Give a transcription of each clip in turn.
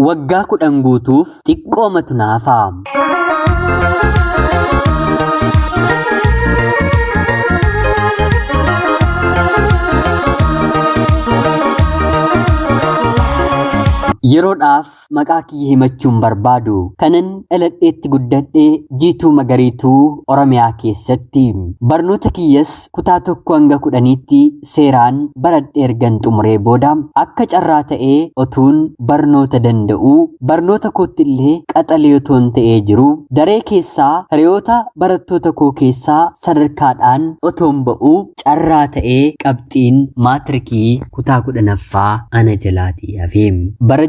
Waggaa kudhan guutuuf xiqqoomatu naafaa. Yeroodhaaf maqaa kiyya himachuun barbaadu kanan dhaladheetti guddadhee Jiituu Magariituu Oromiyaa keessatti barnoota kiyyas kutaa 1 hanga 10tti seeraan baradhee ergan xumuree booda akka carraa ta'ee otuun barnoota danda'u barnoota koottillee qaxalee otoon ta'ee jiru daree keessaa hiriyoota barattoota koo keessaa sadarkaadhaan otoon ba'u carraa ta'ee qabxiin maatirikii kutaa 10ffaa ana jalaatii hafe.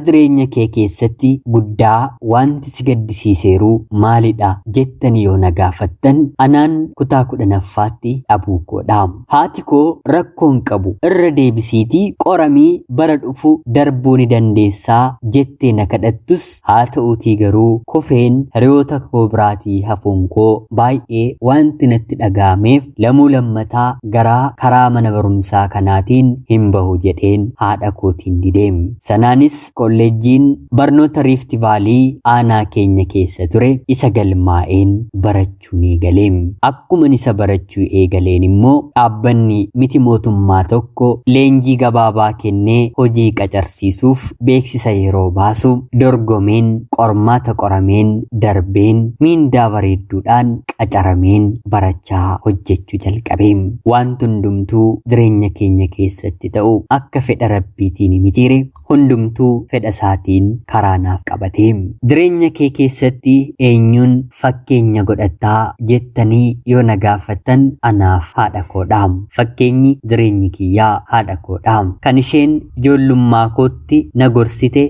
Jireenya kee keessatti guddaa wanti si gaddisiiseeru maalidha jettanii yoo na gaafattan anaan kutaa 10ffaatti dhabuu koodha. Haati koo rakkoon qabu irra deebisiitii qoramii bara dhufu darbuu ni dandeessaa jettee na kadhattus haa ta'uutii garuu kofeen hiriyoota koo biraatii hafuun koo baay'ee wanti natti dhagaameef lamuu lammataa garaa karaa mana barumsaa kanaatiin hin bahu jedheen haadha kootiin dideem. Sanaanis kolleejjiin barnoota Rift Vaalii aanaa keenya keessa ture isa galmaa'een barachuu ni galeem. Akkuma isa barachuu eegaleen immoo dhaabbanni miti mootummaa tokko leenjii gabaabaa kennee hojii qacarsiisuuf beeksisa yeroo baasu dorgomeen qormaata qorameen darbeen miindaa bareedduudhaan qacarameen barachaa hojjechuu jalqabeem. Wanti hundumtuu jireenya keenya keessatti ta'u akka fedha rabbiitiin mitiire hundumtuu fedha isaatiin karaa naaf qabatee. Jireenya kee keessatti eenyuun fakkeenya godhataa jettanii yoo na gaafattan anaaf haadha koodha. Fakkeenyi jireenyi kiyyaa haadha koodha. Kan isheen ijoollummaa kootti na gorsite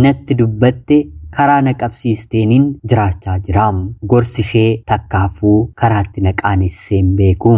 natti dubbatte karaa na qabsiisteeniin jiraachaa jira. Gorsi ishee takkaafuu karaatti na qaanesseen beeku.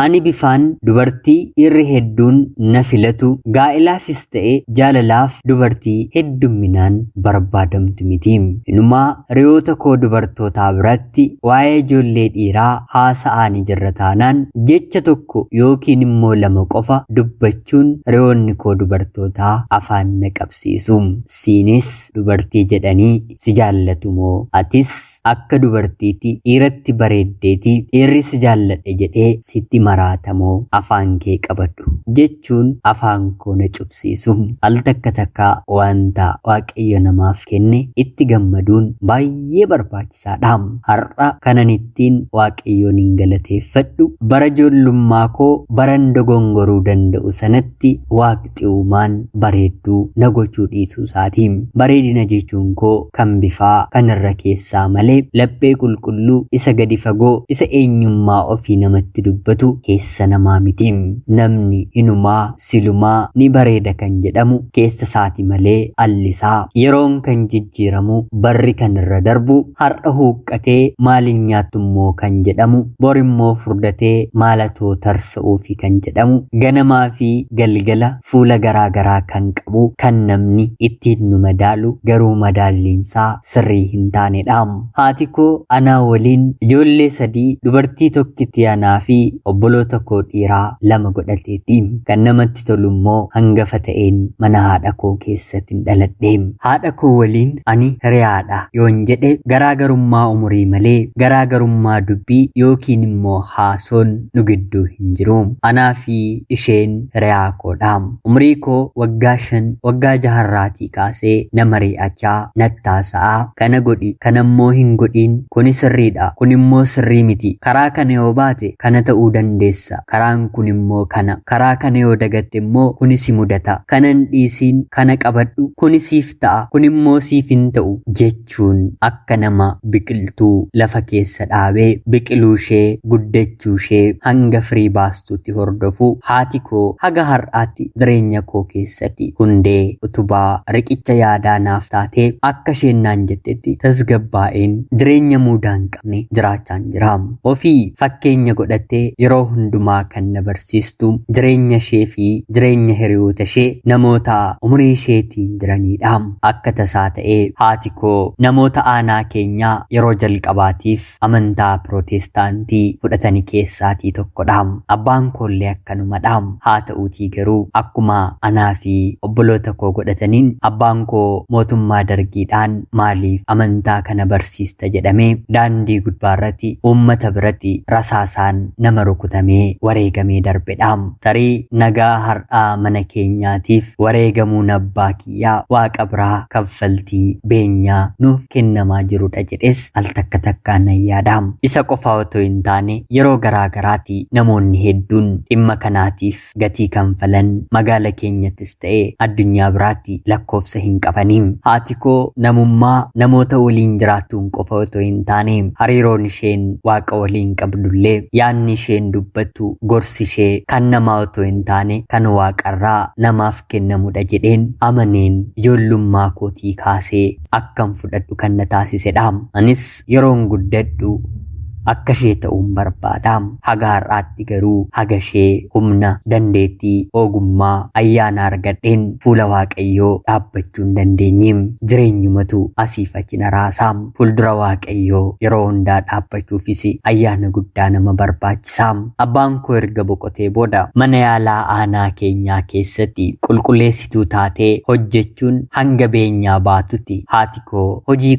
Ani bifaan dubartii irri hedduun na filatu gaa'ilaafis ta'e jaalalaaf dubartii heddumminaan barbaadamtu miti. Inumaa hiriyoota koo dubartootaa biratti waa'ee ijoollee dhiiraa haasa'anii jirra taanaan jecha tokko yookiin immoo lama qofa dubbachuun hiriyoonni koo dubartootaa afaan na qabsiisu. Siinis dubartii jedhanii si jaallatu moo atis akka dubartiitti dhiiratti bareeddeeti dhiirri si jaalladhe jedhee sitti maraatamoo afaan kee qabadhu jechuun afaan koo na cubsiisu. Al takka wanta waaqayyo namaaf kenne itti gammaduun baay'ee barbaachisaadha. Har'a kanan ittiin waaqayyoon hin galateeffadhu bara ijoollummaa koo baran dogongoruu danda'u sanatti waaqni uumaan bareedduu na gochuu dhiisuu isaati. Bareedina jechuun koo kan bifaa kan irra keessaa malee laphee qulqulluu isa gadi fagoo isa eenyummaa ofii namatti dubbatu keessa namaa miti. Namni inumaa silumaa ni bareeda kan jedhamu keessa isaati malee allisaa. Yeroon kan jijjiiramu barri kan irra darbu har'a huuqqatee maaliin nyaattummoo kan jedhamu borimmoo furdatee maalatoo tarsa'uufi kan jedhamu ganamaa fi galgala fuula garaa garaa kan qabu kan namni ittiin nu madaalu garuu madaalliinsaa sirrii hin taanedha. Haati koo anaa waliin ijoollee 3 dubartii tokkitti anaa fi obboloota koo dhiiraa 2 godhateeti. Kan namatti tolu immoo hangafa ta'een mana haadha koo keessatti dhaladhe. Haadha koo waliin ani hiriyaadha yoon jedhe garaagarummaa umurii malee garaagarummaa dubbii yookiin immoo haasoon nu gidduu hin jiru. Anaa fi isheen hiriyaa koodha. Umurii koo waggaa 5 waggaa 6 kaasee nama ri'achaa nattaasa'a kana godhi kanammoo hin godhiin kuni sirriidha kun immoo sirrii miti karaa kana yoo baate kana ta'uu dandeessa karaan kun immoo kana karaa kana yoo dagatte immoo kuni si mudata kanan dhiisiin kana qabadhu kuni siif ta'a kun immoo siif hin ta'u jechuun akka nama biqiltuu lafa keessa dhaabee biqiluu ishee guddachuu ishee hanga firii baastuutti hordofu haati koo haga har'aatti jireenya koo keessatti hundee utubaa riqicha yaadaa naaf taatee akka isheen naan jettetti tasgabbaa'een jireenya mudaa hin qabne jiraachaan jira. Ofii fakkeenya godhattee yeroo yeroo hundumaa kan na barsiistu jireenya ishee fi jireenya hiriyoota ishee namoota umurii isheetiin jiranidha. Akka tasaa ta'ee haati koo namoota aanaa keenyaa yeroo jalqabaatiif amantaa pirootestaantii fudhatanii keessaatii tokkodha. Abbaan koollee akkanumadha. Haa ta'uutii garuu akkuma anaa fi obboloota koo godhataniin abbaan koo mootummaa dargiidhaan maaliif amantaa kana barsiista jedhamee daandii gubbaarratti uummata biratti rasaasaan nama rukutamee wareegamee darbedha. Tarii nagaa har'aa mana keenyaatiif wareegamuun abbaa kiyyaa waaqa biraa kaffaltii beenyaa nuuf kennamaa jirudha jedhes al takka takkaan nan yaada. Isa qofaa otoo hin taane yeroo garaagaraatti namoonni hedduun dhimma kanaatiif gatii kanfalan magaala keenyattis ta'e addunyaa biraatti lakkoofsa hin qabaniin. Haati koo namummaa namoota waliin jiraattuun qofa otoo hin taane hariiroon isheen waaqa waliin qabdullee yaanni isheen dubbattu gorsi ishee kan namaa otoo hin taane kan waaqarraa namaaf kennamudha jedheen amaneen ijoollummaa kootii kaasee akkan fudhadhu kan na taasisedha. Anis yeroon guddadhu akka ishee ta'uun barbaada. Haga har'aatti garuu haga ishee humna dandeettii ogummaa ayyaana argadheen fuula waaqayyoo dhaabbachuu hin dandeenyeem jireenyumatu asiif achi na raasaa. Fuuldura waaqayyoo yeroo hundaa dhaabbachuufis ayyaana guddaa nama barbaachisaa. Abbaan koo erga boqotee booda mana yaalaa aanaa keenyaa keessatti qulqulleessituu taatee hojjechuun hanga beenyaa baatutti haati koo hojii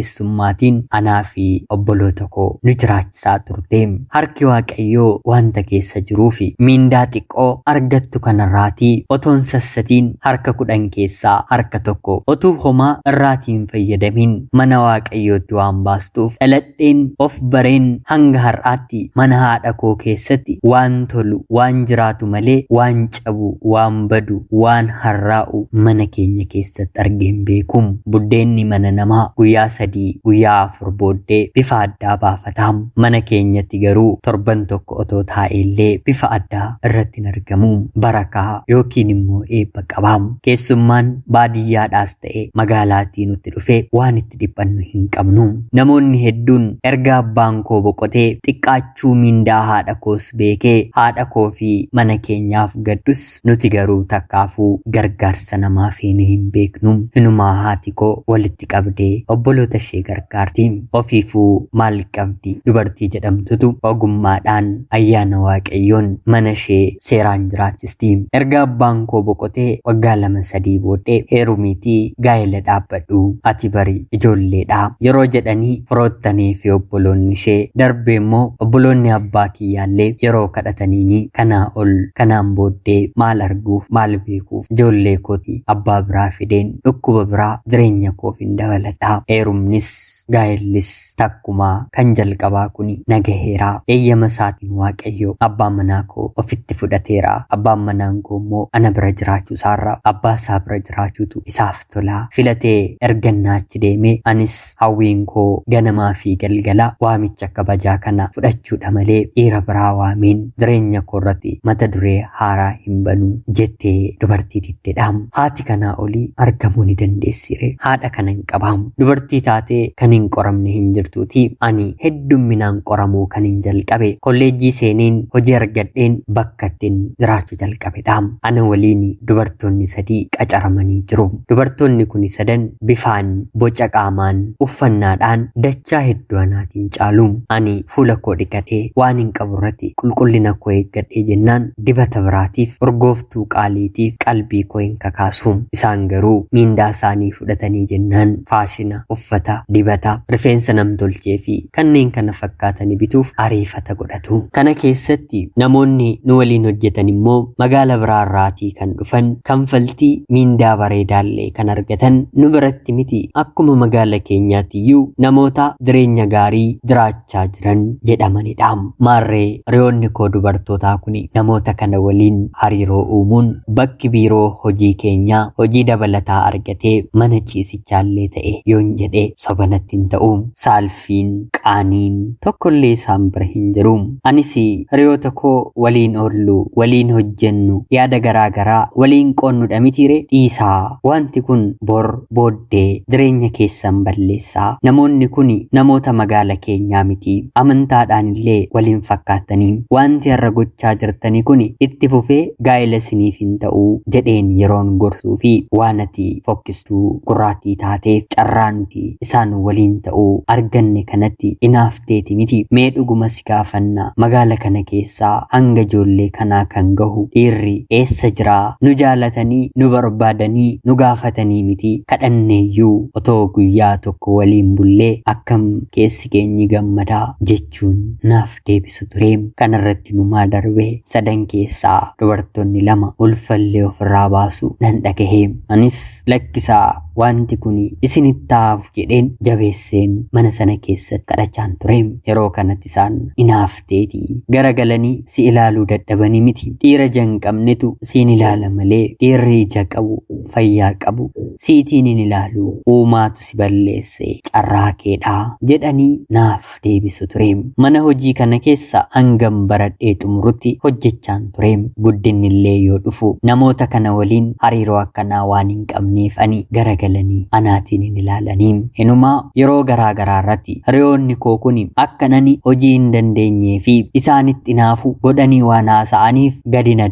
qulqulleessummaatiin anaa fi obboloota koo nu jiraachisaa turte. Harki waaqayyoo wanta keessa jiruufi miindaa xiqqoo argattu kanarraatii otoon sassatiin harka 10 keessaa harka tokko otuu homaa irraatiin fayyadamin mana waaqayyootti waan baastuuf dhaladheen of bareen hanga har'aatti mana haadha koo keessatti waan tolu waan jiraatu malee waan cabu waan badu waan harraa'u mana keenya keessatti argeen beekum. Buddeenni mana namaa guyyaa 3 guyyaa 4 booddee bifa addaa baafata. Mana keenyatti garuu torban tokko otoo taa'ellee bifa addaa irratti hin argamu. Barakaa yookiin immoo eebba qaba. Keessummaan baadiyyaadhaas ta'e magaalaatii nutti dhufe waan itti dhiphannu hin qabnu. Namoonni hedduun erga abbaan koo boqotee xiqqaachuu miindaa haadha koos beekee haadha koo fi mana keenyaaf gaddus nuti garuu takkaafuu gargaarsa namaa feene hin beeknu. Hinumaa haati koo walitti qabdee obboloota ishee gargaarti. Ofiifuu maal qabdi? Dubartii jedhamtutu ogummaadhaan ayyaana waaqayyoon mana ishee seeraan jiraachisti. Erga abbaan koo boqotee waggaa 2-3 booddee heerumiitii gaa'ela dhaabbadhu ati bari ijoolleedha yeroo jedhanii firoottanii fi obboloonni ishee darbee immoo obboloonni abbaa kiyyaallee yeroo kadhataniini kanaa ol kanaan booddee maal arguuf maal beekuuf ijoollee kooti abbaa biraa fideen dhukkuba biraa jireenya koof hin dabaladha. Heerumnis gaa'ellis takkumaa kan jalqabaa kuni nagaheera. Eeyyama isaatiin waaqayyo abbaan manaa koo ofitti fudhateera. Abbaan manaan koo immoo ana bira jiraachuu isaarra abbaa isaa bira jiraachuutu isaaf tola. Filatee ergannaa achi deemee anis hawwiin koo ganamaa fi galgala waamicha kabajaa kana fudhachuudha malee dhiira biraa waameen jireenya koo irratti mata duree haaraa hin banu jettee dubartii diddeedha. Haati kanaa olii argamuu ni dandeessire. Haadha kana hin qabaam. Dubartii taatee kan hin qoramne hin jirtuuti. Ani heddumminaan qoramuu kan hin jalqabe kolleejjii seeneen hojii argadheen bakka ittiin jiraachuu jalqabedha. Ana waliin dubartoonni 3 qacaramanii jiru. Dubartoonni kun 3 bifaan boca qaamaan uffannaadhaan dachaa hedduu anaatiin caalu. Ani fuula koo dhiqadhee waan hin qabu irratti qulqullina koo eeggadhee jennaan dibata biraatiif urgooftuu qaaliitiif qalbii koo hin kakaasu. Isaan garuu miindaa isaanii fudhatanii jennaan faashina uffata dibata rifeensa namtolchee fi kanneen kana fakkaatanii bituuf ariifata godhatu. Kana keessatti namoonni nu waliin hojjetan immoo magaala biraarraatii kan dhufan kanfaltii miindaa bareedaallee kan argatan nu biratti miti. Akkuma magaala keenyaatiyyuu namoota jireenya gaarii jiraachaa jiran jedhamanidha. Maarree riyoonni koo dubartootaa kun namoota kana waliin hariiroo uumuun bakki biiroo hojii keenyaa hojii dabalataa argatee mana ciisichaallee ta'e yoon jedhee sobanatti hin ta'u. Saalfiin qaaniin jedhaniin tokkollee isaan bira hin jiru. Anis hiriyoota koo waliin oollu, waliin hojjennu, yaada garaagaraa waliin qoonnudha mitiire dhiisaa. Wanti kun bor booddee jireenya keessan balleessaa. Namoonni kun namoota magaala keenyaa miti. Amantaadhaan illee waliin fakkaatanii. Wanti har'a gochaa jirtanii kun itti fufee gaa'ela isiniif hin ta'u jedheen yeroon gorsuu fi waan ati fokkistuu gurraattii taateef carraa nuti isaan waliin ta'uu arganne kanatti inaafteeti miti. Mee dhuguma si gaafanna magaala kana keessaa hanga ijoollee kanaa kan gahu dhiirri eessa jiraa? Nu jaalatanii nu barbaadanii nu gaafatanii miti kadhanneeyyuu otoo guyyaa tokko waliin bullee akkam keessi keenyi gammadaa jechuun naaf deebisu ture. Kanarratti numaa darbee sadan keessaa dubartoonni lama ulfallee ofirraa baasu nan dhagahe. Anis lakkisaa wanti kun isinittaaf jedheen jabeesseen mana sana keessatti kadhachaan ture. Yeroo kanatti isaan inaafteeti garagalanii si ilaaluu dadhabanii miti. Dhiira janqabnetu siin ilaala malee dhiirri ija qabu fayyaa qabu siitiin hin ilaalu, uumaatu si balleesse carraa keedhaa jedhanii naaf deebisu ture. Mana hojii kana keessa hangam baradhee xumurutti hojjechaan ture. Guddinni illee yoo dhufu namoota kana waliin hariiroo akkanaa waan hin qabneef ani garagalanii anaatiin hin ilaalanii. Inumaa yeroo garaagaraa irratti hiriyoonni koo kun akkanani hojii hin dandeenyee fi isaanitti naafu godhanii waan haasa'aniif gadi na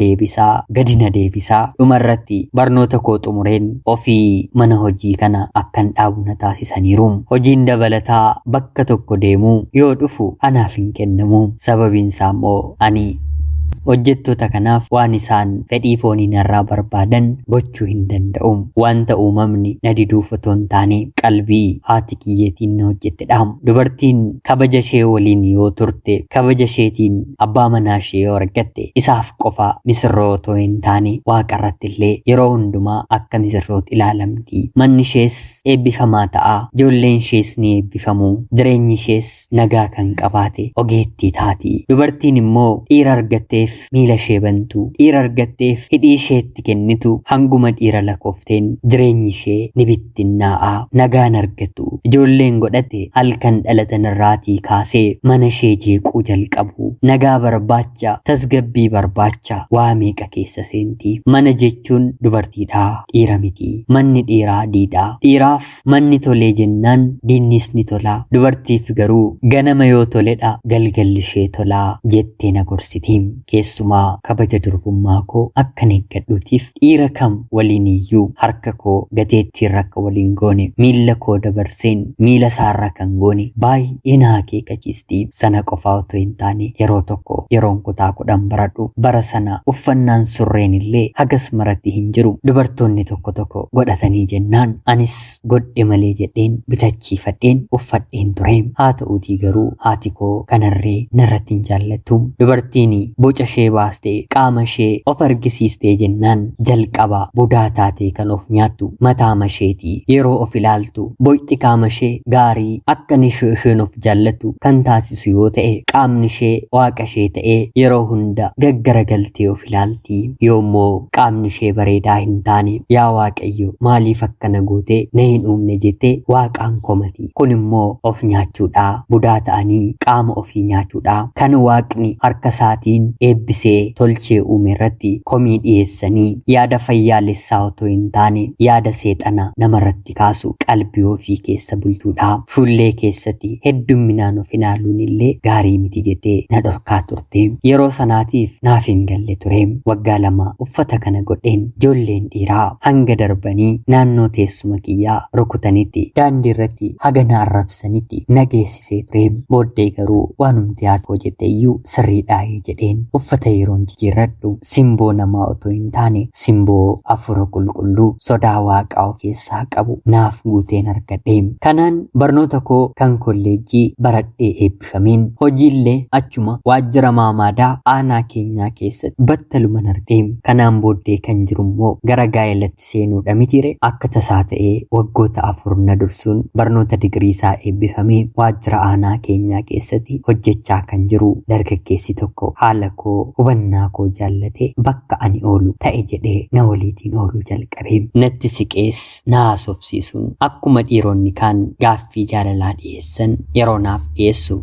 deebisaa dhumarratti barnoota koo xumureen ofii mana hojii kana akkan dhaabu na taasisaniiru. Hojiin dabalataa bakka tokko deemuu yoo dhufu anaaf hin kennamu. Sababiin isaa immoo ani hojjettoota kanaaf waan isaan fedhii foonii narraa barbaadan gochuu hin danda'u. Wanta uumamni na diduuf otoo hin taane qalbii haati kiyyeetiin na hojjettedha. Dubartiin kabaja ishee waliin yoo turte, kabaja isheetiin abbaa manaa ishee yoo argatte isaaf qofa misirroo otoo hin taane waaqarratti illee yeroo hundumaa akka misirrootti ilaalamti. Manni ishees eebbifamaa ta'a, ijoolleen ishees ni eebbifamu, jireenyi ishees nagaa kan qabaate ogeettii taati. Dubartiin immoo dhiira argatteef miila ishee bantu, dhiira argatteef hidhii isheetti kennitu, hanguma dhiira lakkoofteen jireenyi ishee ni bittinnaa'a, nagaan argatu. Ijoolleen godhate halkan dhalatan irraatii kaasee mana ishee jeequu jalqabu. Nagaa barbaacha, tasgabbii barbaacha waa meeqa keessa seenti. Mana jechuun dubartiidha, dhiira miti. Manni dhiiraa diidha. Dhiiraaf manni tolee jennaan diinnis ni tola. Dubartiif garuu ganama yoo toledha galgalli ishee tolaa jettee na gorsiti. Keessumaa kabaja durbummaa koo akkan eeggadhuutiif dhiira kam waliin iyyuu harka koo gateettiin rakka waliin goone, miila koo dabarseen miila isaarra kan goone baay'ee na akeekachiisti. Sana qofaa otoo hin taane yeroo tokko yeroon kutaa 10 baradhu bara sana uffannaan surreen illee hagas maratti hin jiru. Dubartoonni tokko godhatanii jennaan anis godhe malee jedheen bitachiifadheen uffadheen ture. Haa ta'uutii garuu haati koo kanarree narratti hin jaallattu. Dubartiin boca ishee baastee qaama ishee of argisiistee jennaan jalqaba budaa taatee kan of nyaattu mataa isheeti. Yeroo of ilaaltu boci qaama ishee gaarii akka isheen of jaallattu kan taasisu yoo ta'e, qaamni ishee waaqa ishee ta'ee yeroo hunda gaggaragaltee of ilaalti. Yoommoo qaamni ishee bareedaa hin taane yaa Waaqayyo maaliif akkana gootee na hin uumne jettee waaqaan komati. Kun immoo of nyaachuudha. Budaa ta'anii qaama ofii nyaachuudha. Kan waaqni harka isaatiin eebbisee tolchee uume irratti komii dhiyeessanii yaada fayyaalessaa otoo hin taane yaada seexana namarratti kaasu qalbii ofii keessa bulchuudha. Fuullee keessatti heddumminaan of ilaaluun illee gaarii miti jettee na dhorkaa turte. Yeroo sanaatiif naaf hin galle ture. Waggaa 2 uffata kana godheen ijoolleen dhiiraa hanga darbanii naannoo teessuma kiyyaa rukutanitti daandii irratti haga na arrabsanitti na geessisee ture. Booddee garuu waanumti haa ta'u jetteeyyuu sirriidhaayee jedheen uffata yeroon jijjiirradhu simboo namaa otoo hin taane simboo hafuura qulqulluu sodaa waaqaa of keessaa qabu naaf guuteen argadhe. Kanaan barnoota koo kan kolleejjii baradhee eebbifameen hojiillee achuma waajjira maamaadaa aanaa keenyaa keessatti battaluman argee. Kanaan booddee kan jirummoo gara gaa'elatti seenuudha mitiire. Akka tasaa ta'ee waggoota 4 na dursuun barnoota digirii isaa eebbifamee waajjira aanaa keenyaa keessatti hojjechaa kan jiru dargaggeessi tokko haala koo hubannaa koo jaallatee bakka ani oolu ta'e jedhee na waliitiin ooluu jalqabe. Natti siqees na haasofsiisuun akkuma dhiironni kaan gaaffii jaalalaa dhiyeessan yeroo naaf dhiyeessu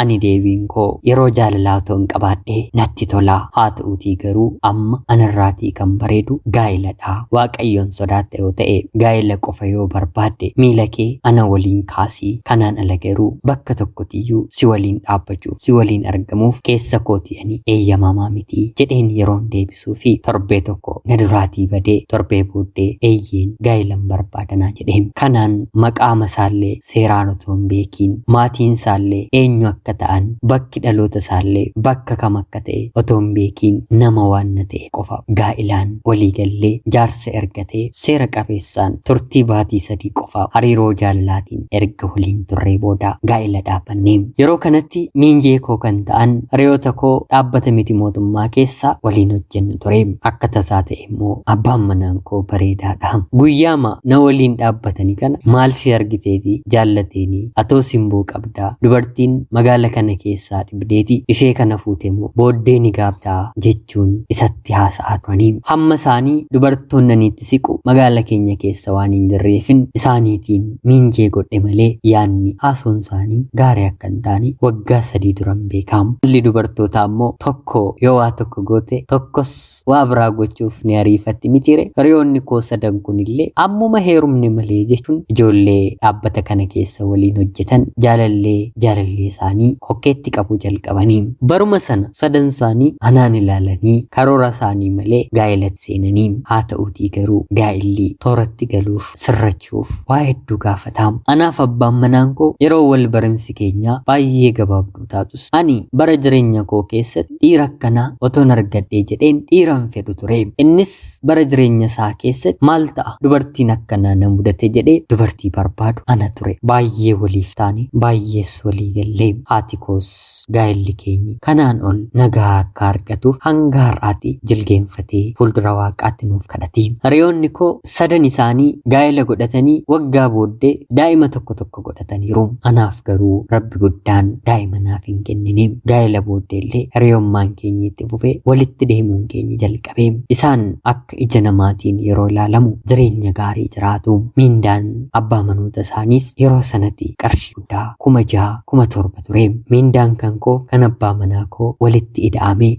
Ani deebiin koo yeroo jaalalaa otoo hin qabaadhee natti tola. Haa ta'uutii garuu amma anarraatii kan bareedu gaa'iladha. Waaqayyoon sodaadha yoo ta'e gaa'ila qofa yoo barbaadde miila kee ana waliin kaasii. Kanaan ala garuu bakka tokkotiyyuu si waliin dhaabbachuu si waliin argamuuf keessa kootii ani eeyyamamaa miti jedheen yeroon deebisuu fi torbee tokko na duraatii badee torbee booddee eeyyeen gaa'ilan barbaadanaa jedheen. Kanaan maqaa masaallee seeraan otoo hin beekiin maatiin isaallee eenyu akka ta'an bakki dhaloota isaallee bakka kam akka ta'e otoo hin beekiin nama waan na ta'e qofa gaa'ilaan waliigallee jaarsa ergatee seera qabeessaan turtii baatii 3 qofa hariiroo jaalalaatiin erga waliin turree booda gaa'ila dhaabannee. Yeroo kanatti miinjee koo kan ta'an hiriyoota koo dhaabbata miti mootummaa keessa waliin hojjennu ture. Akka tasaa ta'e immoo abbaan manaan koo bareedaadha. Guyyaama na waliin dhaabbatanii kana maal si argiteeti jaallateenii atoo simboo qabdaa dubartiin magaala kana keessaa dhibdeeti ishee kana fuutemoo booddee ni gaabdaa jechuun isatti haasa'aa turanii. Hamma isaanii dubartoonnaniitti siqu magaala keenya keessa waan hin jirreefin isaaniitiin miinjee godhe malee yaanni haasoon isaanii gaarii akka hin taane waggaa 3 duran beekamu. Halli dubartootaa ammoo tokko yoo waa tokko goote tokkos waa biraa gochuuf ni ariifatti mitire. Hiriyoonni koo 3 kunillee ammuma heerumne malee jechuun ijoollee dhaabbata kana keessa waliin hojjetan jaalallee isaanii hokkeetti qabu jalqabanii. Baruma sana 3 isaanii anaan ilaalanii karoora isaanii malee gaa'ilatti seenanii. Haa ta'uutii garuu gaa'illi tooratti galuuf sirrachuuf waa hedduu gaafataa. Anaaf abbaan manaan koo yeroo wal baramsi keenya baay'ee gabaabduu taatus ani bara jireenya koo keessatti dhiira akkanaa otoon argadhee jedheen dhiiran fedhu ture. Innis bara jireenya isaa keessatti maal ta'a dubartiin akkanaa na mudate jedhee dubartii barbaadu ana ture. Baay'ee waliif taane baay'ees walii gallee. Haati koos gaa'illi keenyi kanaan ol nagaa akka argatuuf hanga har'aatti jilgeenfatee fuuldura waaqaatti nuuf kadhate. Hiriyoonni koo 3 isaanii gaa'ila godhatanii waggaa booddee daa'ima tokko godhataniiru. Anaaf garuu rabbi guddaan daa'ima naaf hin kennine. Gaa'ila booddeellee hiriyoommaan keenya itti fufee walitti deemuun keenya jalqabe. Isaan akka ija namaatiin yeroo ilaalamu jireenya gaarii jiraatu. Miindaan abbaa manoota isaaniis yeroo sanatti qarshii guddaa 6,000 ture. Miindaan kan koo kan abbaa manaa koo walitti ida'ame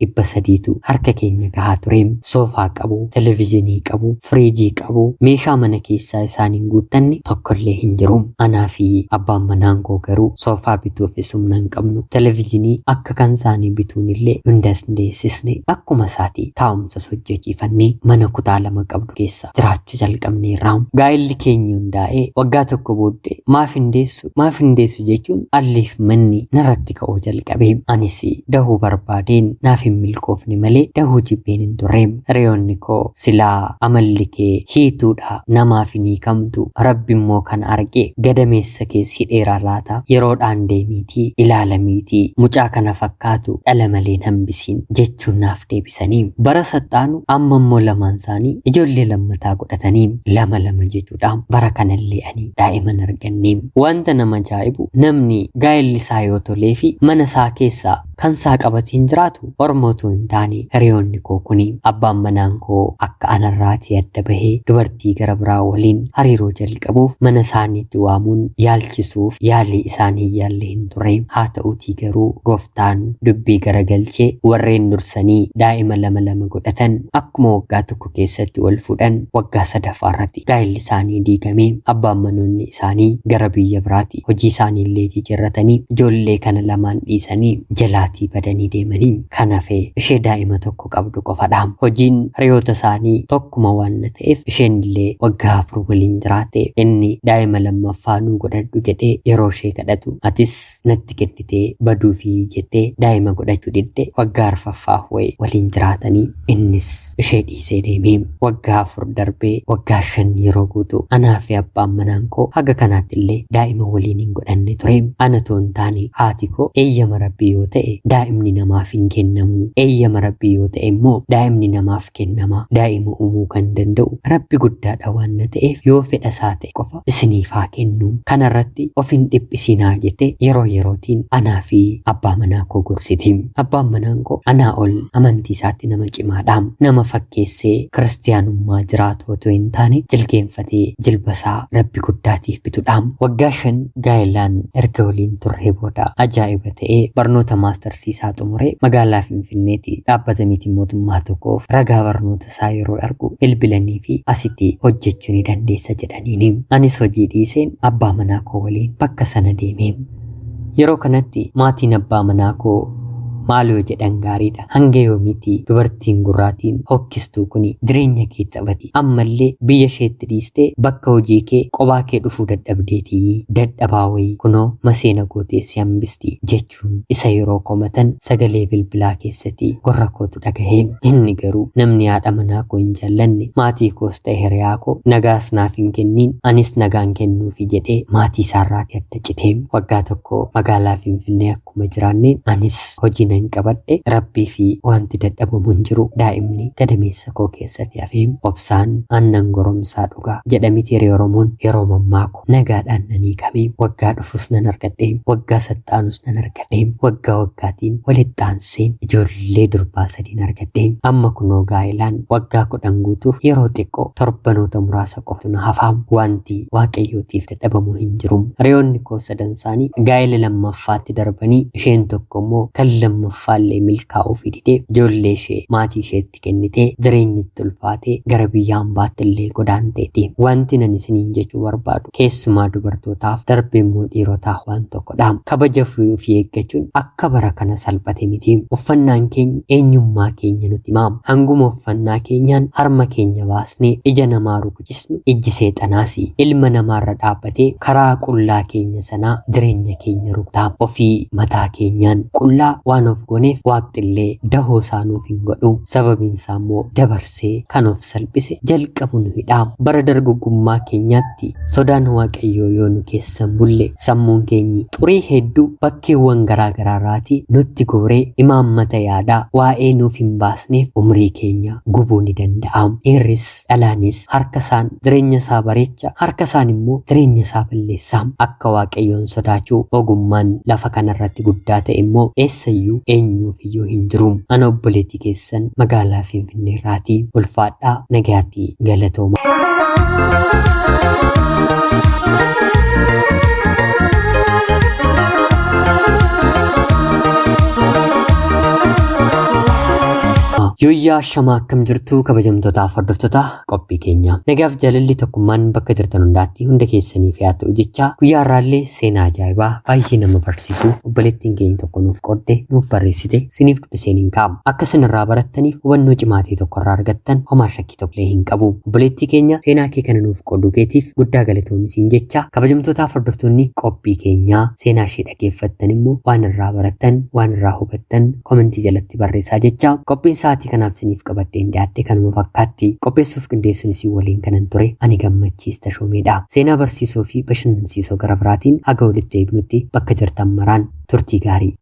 2,300tu harka keenya gahaa ture. Soofaa qabu, televezyiinii qabu, firiijii qabu, meeshaa mana keessaa isaaniin guuttanne tokkollee hin jiru. Anaa fi abbaan manaan koo garuu soofaa bituufis humna hin qabnu. Televezyiinii akka kan isaanii bituun illee hundas deessisne akkuma isaati taa'umsas hojjechiifannee mana kutaa 2 qabdu keessa jiraachuu jalqabneerra. Gaa'illi keenya hundaa'ee waggaa tokko booddee maaf hin deessu jechuun alliif manni narratti ka'uu jalqabe. Anis dahuu barbaadeen naaf hin milkoofne malee dahuu jibbeen hin turre. Hiriyoonni koo silaa amalli kee hiituudha namaaf hin hiikamtu rabbi immoo kan arge gadameessa keessi dheeraa laata yeroodhaan deemiitii ilaalamiitii mucaa kana fakkaatu dhala malee hambisiin jechuun naaf deebisanii. Bara saxaanu amma immoo lamaan isaanii ijoollee lammataa godhatanii 2 jechuudha. Bara kanallee ani daa'iman arganne. Wanta nama ajaa'ibu namni gaa'illi isaa yoo tolee fi mana isaa keessaa kan isaa qabateen jiraatu ormootu hin taane hiriyoonni koo kuni. Abbaan manaan koo akka anarraatii adda bahee dubartii gara biraa waliin hariiroo jalqabuuf mana isaaniitti waamuun yaalchisuuf yaalii isaanii yaallee hin turre. Haa ta'uutii garuu gooftaan dubbii garagalchee warreen dursanii daa'ima 2 godhatan akkuma waggaa tokko keessatti wal fuudhan waggaa 3ffaarratti gaa'illi isaanii diigame. Abbaan manoonni isaanii gara biyya biraatti hojii isaanii illee jijjiirratanii ijoollee kana lamaan dhiisanii jalaatii badanii deemanii. Kanaafee ishee daa'ima tokko qabdu qofadha. Hojiin hiriyoota isaanii tokkuma waan ta'eef isheen illee waggaa 4 waliin jiraate. Inni daa'ima 2ffaa nuu godhadhu jedhee yeroo ishee kadhatu atis natti kennitee baduufi jettee daa'ima godhachuu didde waggaa 4ffaa waliin jiraatanii innis ishee dhiisee deeme. Waggaa 4 darbee waggaa 5 yeroo guutu anaa fi abbaan manaan koo haga kanaatti illee daa'ima waliin hin godhanne ture. Ana toon taane haati koo eeyyama rabbii yoo ta'e daa'imni namaaf hin kennamu. Eeyyama Rabbii yoo ta'e immoo daa'imni namaaf kennama. Daa'ima uumuu kan danda'u Rabbi guddaadha waan ta'eef yoo fedha isaa ta'e qofa isiniif haa kennu. Kanarratti of hin dhiphisinaa jette yeroo yerootiin anaa fi abbaa manaa koo gorsiti. Abbaan manaa koo anaa ol amantii isaatti nama cimaadha. Nama fakkeessee kiristiyaanummaa jiraatu otoo hin taane jilgeenfatee jilbasaa Rabbi guddaatiif bitudha. Waggaa 5 gaa'ilaan erga waliin turree booda ajaa'iba ta'ee barnoota maastarsiisaa xumuree magaalaa Finfinneetti dhaabbata miti mootummaa tokkoof ragaa barnoota isaa yeroo argu bilbilanii fi asitti hojjechuu ni dandeessa jedhaniini. Anis hojii dhiiseen abbaa manaa koo waliin bakka sana deemee. Yeroo kanatti maatiin abbaa manaa koo maaloo jedhan gaariidha. Hanga yoomiitti dubartiin gurraatiin hokkistuu kuni jireenya kee taphati. Ammallee biyya isheetti dhiistee bakka hojii kee qophaa kee dhufuu dadhabdeetii. Dadhabaa wayii kunoo maseena gootee si hambisti jechuun isa yeroo komatan sagalee bilbilaa keessatti gurra kootu dhagahee. Inni garuu namni haadha manaa koo hin jaallanne maatii koos ta'e hiriyaa koo nagaas naaf hin kenniin anis nagaan kennuufi jedhee maatii isaarraati adda citee. Waggaa tokko magaalaa Finfinnee akkuma jiraanneen anis hojii nan qabadhe Rabbii fi wanti dadhabamu hin jiru. Daa'imni gadameessa koo keessatti hafee obsaan aannan goromsaa dhugaa jedhamiti Oromoon yeroo mammaaku nagaadhaan nanii qabee waggaa dhufus nan argadhe. Waggaa sattaanus nan argadhe. Waggaa waggaatiin walitti aanseen ijoollee durbaa 3 argadhe. Amma kunoo gaa'ilaan waggaa 10 guutuuf yeroo xiqqoo torbanoota muraasa qofa na hafaamu. Wanti waaqayyootiif dadhabamu hin jiru. Reyoonni koo 3 isaanii gaa'ila lammaffaatti darbanii isheen tokko immoo kan lammaffaallee milkaa'uu fi didee ijoollee ishee maatii isheetti kennitee jireenyitti ulfaatee gara biyya hambaatti illee godaanteeti. Wanti nan isiniin jechuu barbaadu keessumaa dubartootaaf darbee immoo dhiirotaaf waan tokkodha. Kabaja fi eeggachuun akka bara kana salphate miti. Uffannaan keenya eenyummaa keenya nutti himaama. Hanguma uffannaa keenyaan harma keenya baasnee ija namaa rukuchisnu ijji seexanaasi ilma namaarra dhaabbatee karaa qullaa keenya sanaa jireenya keenya rukutaa. Ofii mataa keenyaan qullaa waan of gooneef waaqtillee dahoo isaanuuf hin godhu. Sababiin isaa immoo dabarsee kan of salphise jalqabu nu hidhaama. Bara dargaggummaa keenyaatti sodaan waaqayyoo yoo nu keessan bulle sammuun keenyi xurii hedduu bakkeewwan garaagaraarraati nutti gooree imaammata yaadaa waa'ee nuuf hin baasneef umrii keenya gubuu ni danda'ama. Dhiirris dhalaanis harka isaan jireenya isaa bareecha harka isaan immoo jireenya isaa balleessaa. Akka waaqayyoon sodaachuu ogummaan lafa kanarratti guddaa ta'e immoo eessayyuu eenyuuf iyyuu hin jiru. Ana obboleettii keessan magaalaa Finfinneerraatii ulfaadhaa nagaatti galatooma. Yoyyaa shamaa akkam jirtu kabajamtootaaf hordoftoota qophii keenya. Nagaaf jaalalli tokkummaan bakka jirtan hundaatti hunda keessaniif yaa ta'u jecha guyyaa irraallee seenaa ajaa'ibaa baay'ee nama barsiisu obboleettiin keenya tokko nuuf qoodde nuuf barreessite siniif dubbiseen hin kaa'amu. Akka isinirraa barattaniif hubannoo cimaa tokko irraa argattan homaa shakkii tokkollee hin qabu. Obboleettii keenya seenaa kee kana nuuf qooduu keetiif guddaa galatoomi jecha kabajamtootaaf hordoftoonni qophii keenyaa seenaa ishee dhageeffattan immoo waan irraa barattan waan irraa hubattan komentii jalatti barreessaa jecha qophiin sa'aatii kanaaf siniif qabadheen dhiyaadhe kanuma fakkaatti. Qopheessuuf qindeessuun isii waliin kanan ture ani Gammachiis Tashoomeedha. Seenaa barsiisoo fi bashannansiisoo gara biraatiin haga walitti eegnutti bakka jirtan maraan turtii gaarii.